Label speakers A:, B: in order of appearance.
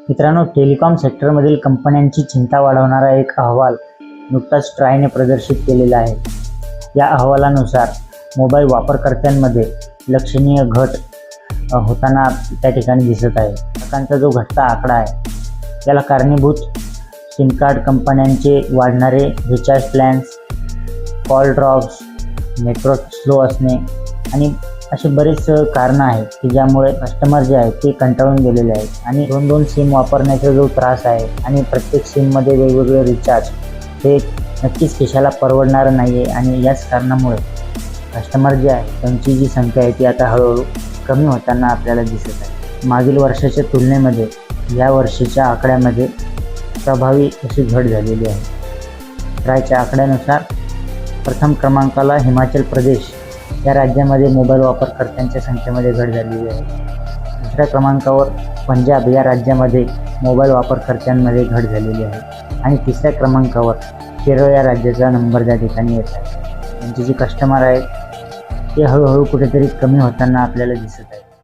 A: मित्रांनो, टेलिकॉम सेक्टरमधील कंपन्यांची चिंता वाढवणारा एक अहवाल नुकताच ट्रायने प्रदर्शित केलेला आहे. या अहवालानुसार मोबाईल वापरकर्त्यांमध्ये लक्षणीय घट होताना त्या ठिकाणी दिसत आहे. ग्राहकांचा जो घटता आकडा आहे याला कारणीभूत सिम कार्ड कंपन्यांचे वाढणारे recharge plans, call drops, network slow असणे आणि असे बरेच कारणं आहेत की ज्यामुळे कस्टमर जे आहेत ते कंटाळून गेलेले आहेत आणि दोन सिम वापरण्याचा जो त्रास आहे आणि प्रत्येक सिममध्ये वेगवेगळे रिचार्ज हे नक्कीच खिशाला परवडणारं नाही आहे. आणि याच कारणामुळे कस्टमर जे आहे त्यांची जी संख्या आहे ती आता हळूहळू कमी होताना आपल्याला दिसत आहे. मागील वर्षाच्या तुलनेमध्ये या वर्षीच्या आकड्यामध्ये प्रभावी अशी घट झालेली आहे. ट्रायच्या आकड्यानुसार प्रथम क्रमांकाला हिमाचल प्रदेश या राज्यामध्ये मोबाईल वापरकर्त्यांच्या संख्येमध्ये घट झालेली आहे. दुसऱ्या क्रमांकावर पंजाब या राज्यामध्ये मोबाईल वापरकर्त्यांमध्ये घट झालेली आहे आणि तिसऱ्या क्रमांकावर केरळ या राज्याचा नंबर त्या ठिकाणी येत आहे. त्यांचे जे कस्टमर आहेत ते हळूहळू कुठेतरी कमी होताना आपल्याला दिसत आहे.